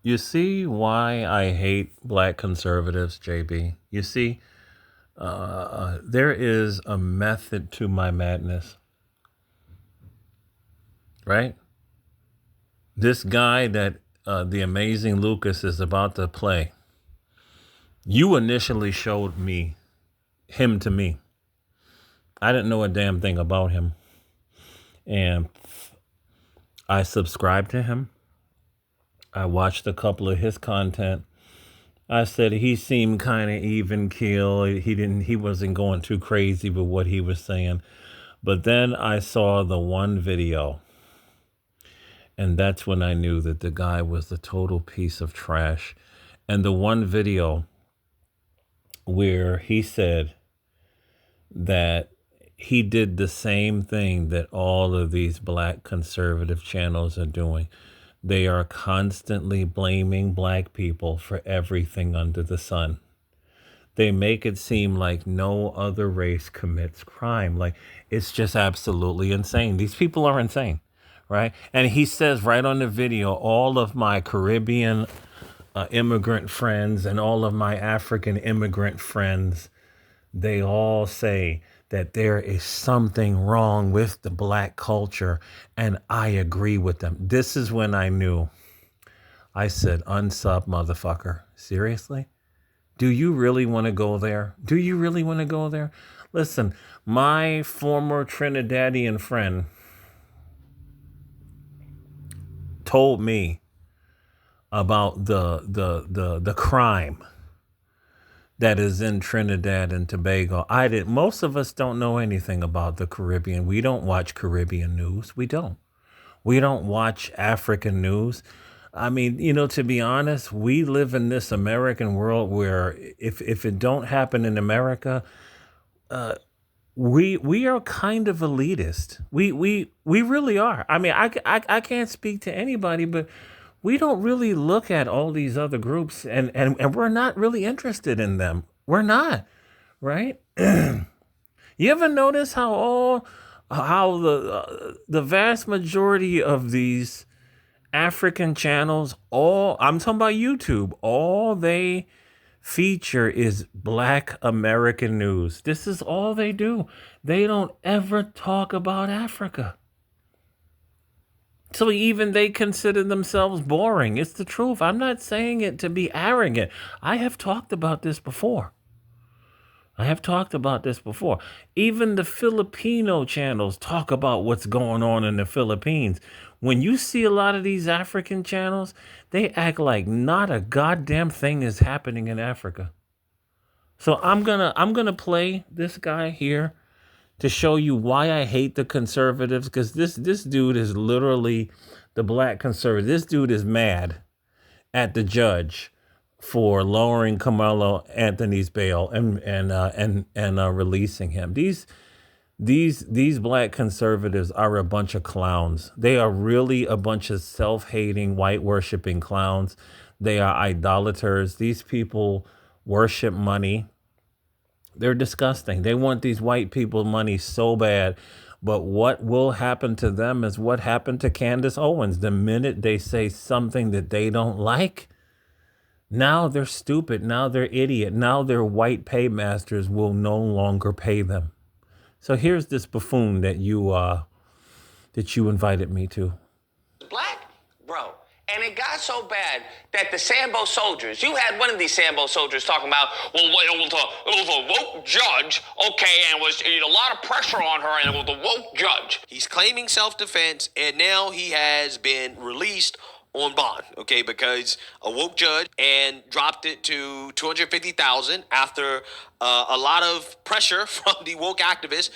You see why I hate black conservatives, JB? You see, there is a method to my madness, right? This guy that the amazing Lucas is about to play, you initially showed me him to me. I didn't know a damn thing about him. And I subscribed to him. I watched a couple of his content. I said he seemed kind of even keel. He wasn't going too crazy with what he was saying. But then I saw the one video, and that's when I knew that the guy was a total piece of trash. And the one video where he said that he did the same thing that all of these black conservative channels are doing. They are constantly blaming black people for everything under the sun. They make it seem like no other race commits crime. Like, it's just absolutely insane. These people are insane, right? And he says right on the video, all of my Caribbean immigrant friends and all of my African immigrant friends, they all say that there is something wrong with the black culture, and I agree with them. This is when I knew. I said, unsub, motherfucker. Seriously? Do you really want to go there? Do you really want to go there? Listen, my former Trinidadian friend told me about the crime that is in Trinidad and Tobago. Most of us don't know anything about the Caribbean. We don't watch Caribbean news. We don't. We don't watch African news. I mean, to be honest, we live in this American world where if it don't happen in America, we are kind of elitist. We really are. I mean, I can't speak to anybody, but we don't really look at all these other groups, and we're not really interested in them. We're not, right? You ever notice how the vast majority of these African channels, I'm talking about YouTube, all they feature is black American news. This is all they do. They don't ever talk about Africa. So even they consider themselves boring. It's the truth. I'm not saying it to be arrogant. I have talked about this before. Even the Filipino channels talk about what's going on in the Philippines. When you see a lot of these African channels, they act like not a goddamn thing is happening in Africa. So I'm gonna play this guy here to show you why I hate the conservatives, because this dude is literally the black conservative. This dude is mad at the judge for lowering Carmelo Anthony's bail and releasing him. These black conservatives are a bunch of clowns. They are really a bunch of self-hating, white-worshiping clowns. They are idolaters. These people worship money. They're disgusting. They want these white people money so bad. But what will happen to them is what happened to Candace Owens. The minute they say something that they don't like, now they're stupid. Now they're idiot. Now their white paymasters will no longer pay them. So here's this buffoon that you invited me to. Black? Bro. And it got so bad that the Sambo soldiers, you had one of these Sambo soldiers talking about, well, it was a woke judge, okay, and it was a lot of pressure on her, and it was a woke judge. He's claiming self-defense, and now he has been released on bond, okay, because a woke judge and dropped it to $250,000 after a lot of pressure from the woke activists.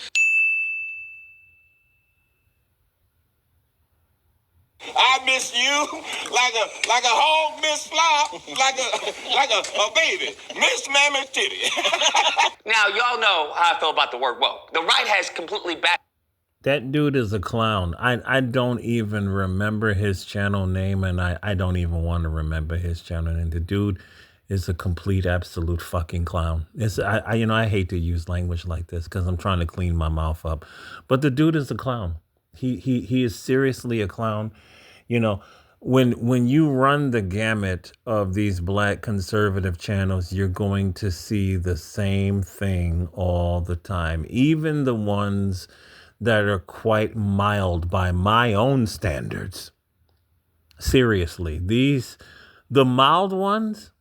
I miss you like a hog miss fly, like a baby miss mammy titty. Now y'all know how I feel about the word woke. The right has completely backed. That dude is a clown. I don't even remember his channel name, and I don't even want to remember his channel name. The dude is a complete, absolute fucking clown. I hate to use language like this because I'm trying to clean my mouth up, but the dude is a clown. He is seriously a clown. when you run the gamut of these black conservative channels, you're going to see the same thing all the time. Even the ones that are quite mild by my own standards. Seriously, the mild ones,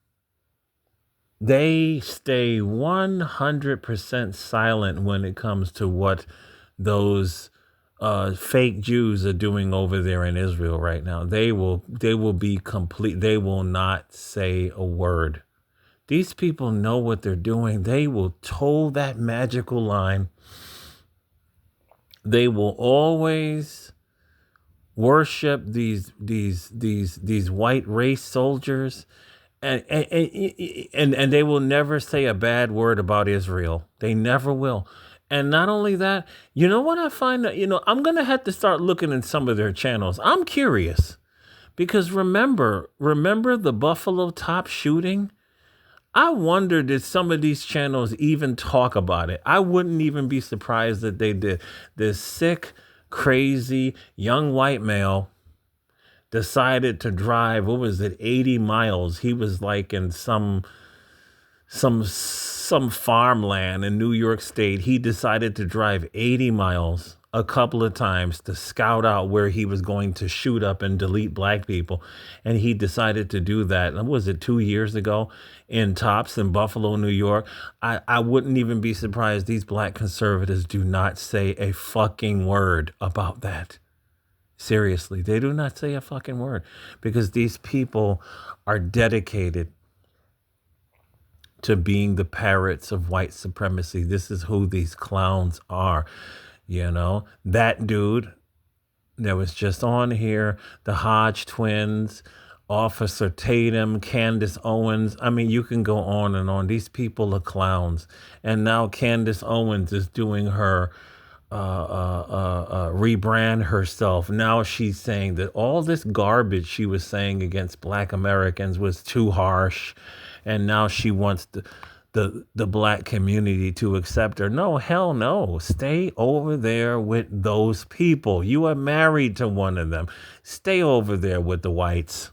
they stay 100% silent when it comes to what those fake Jews are doing over there in Israel right now. They will be complete. They will not say a word. These people know what they're doing. They will toe that magical line. They will always worship these white race soldiers, and they will never say a bad word about Israel. They never will. And not only that, you know what I find that, I'm gonna have to start looking in some of their channels. I'm curious because remember the Buffalo Top shooting. I wonder did some of these channels even talk about it. I wouldn't even be surprised that they did. This sick, crazy young white male decided to drive, what was it, 80 miles. He was like in some farmland in New York State. He decided to drive 80 miles a couple of times to scout out where he was going to shoot up and delete black people. And he decided to do that. And was it 2 years ago in Tops in Buffalo, New York? I wouldn't even be surprised these black conservatives do not say a fucking word about that. Seriously, they do not say a fucking word because these people are dedicated to being the parrots of white supremacy. This is who these clowns are. That dude that was just on here, the Hodge twins, Officer Tatum, Candace Owens. I mean, you can go on and on. These people are clowns. And now Candace Owens is doing her rebrand herself. Now she's saying that all this garbage she was saying against black Americans was too harsh. And now she wants the black community to accept her. No, hell no. Stay over there with those people. You are married to one of them. Stay over there with the whites.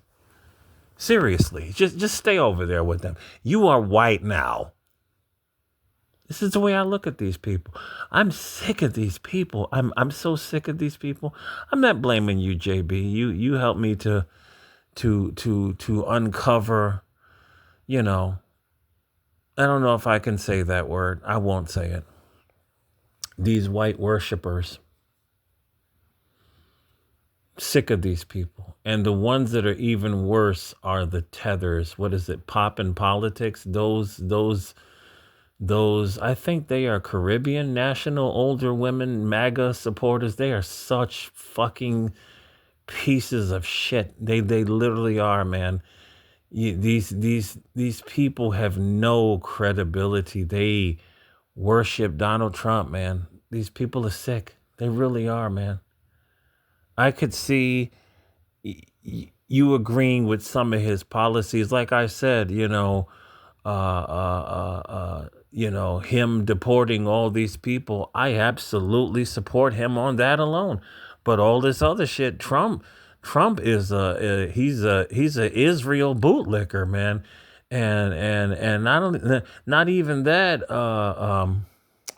Seriously, just stay over there with them. You are white now. This is the way I look at these people. I'm sick of these people. I'm so sick of these people. I'm not blaming you, JB. You helped me to uncover, I don't know if I can say that word. I won't say it. These white worshipers. Sick of these people. And the ones that are even worse are the tethers. What is it? Pop and politics. Those, I think they are Caribbean national older women, MAGA supporters. They are such fucking pieces of shit. They literally are, man. These people have no credibility. They worship Donald Trump, man. These people are sick. They really are, man. I could see you agreeing with some of his policies. Like I said, him deporting all these people. I absolutely support him on that alone. But all this other shit, Trump is he's a Israel bootlicker, man, and not even that.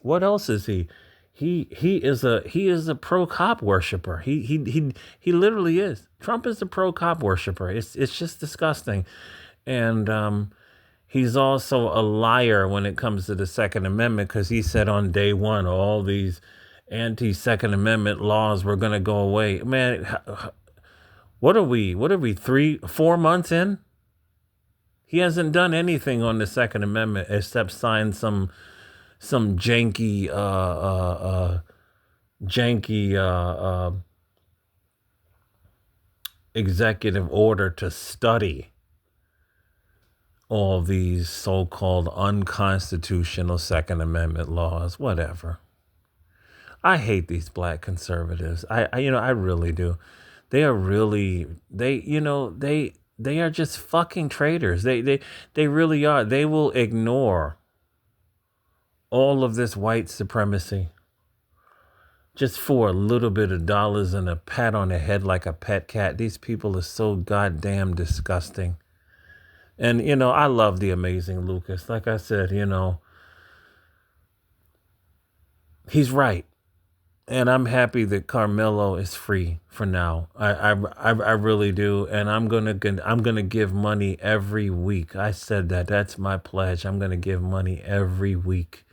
What else is he? He is a pro cop worshiper. He literally is. Trump is a pro cop worshiper. It's just disgusting, and he's also a liar when it comes to the Second Amendment because he said on day one all these anti-Second Amendment laws were going to go away. Man, what are we 3-4 months in? He hasn't done anything on the Second Amendment except sign some janky executive order to study all these so-called unconstitutional Second Amendment laws. Whatever. I hate these black conservatives. I really do. They are really they are just fucking traitors. They really are. They will ignore all of this white supremacy just for a little bit of dollars and a pat on the head like a pet cat. These people are so goddamn disgusting. And, I love the amazing Lucas. Like I said, he's right. And I'm happy that Carmelo is free for now. I really do. And I'm gonna give money every week. I said that. That's my pledge. I'm gonna give money every week.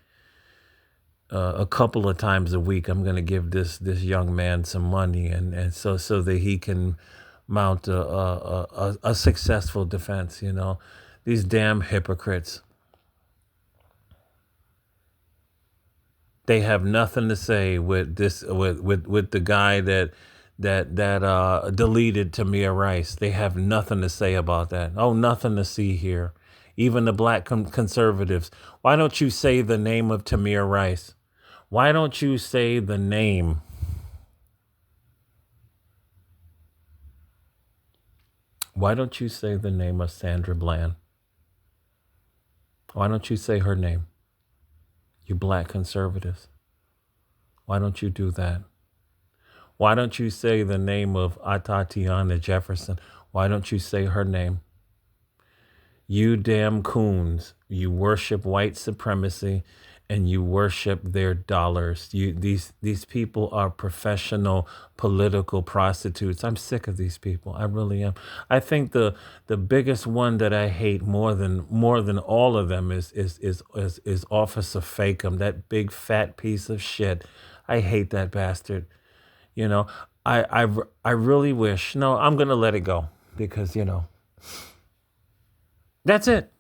A couple of times a week, I'm gonna give this young man some money, and so that he can mount a successful defense. These damn hypocrites. They have nothing to say with this with the guy that deleted Tamir Rice. They have nothing to say about that. Oh, nothing to see here. Even the black conservatives. Why don't you say the name of Tamir Rice? Why don't you say the name? Why don't you say the name of Sandra Bland? Why don't you say her name? You black conservatives. Why don't you do that? Why don't you say the name of Atatiana Jefferson? Why don't you say her name? You damn coons. You worship white supremacy and you worship their dollars. These people are professional political prostitutes. I'm sick of these people. I really am. I think the biggest one that I hate more than all of them is Officer Fakem, that big fat piece of shit. I hate that bastard. I really wish. No, I'm gonna let it go because that's it.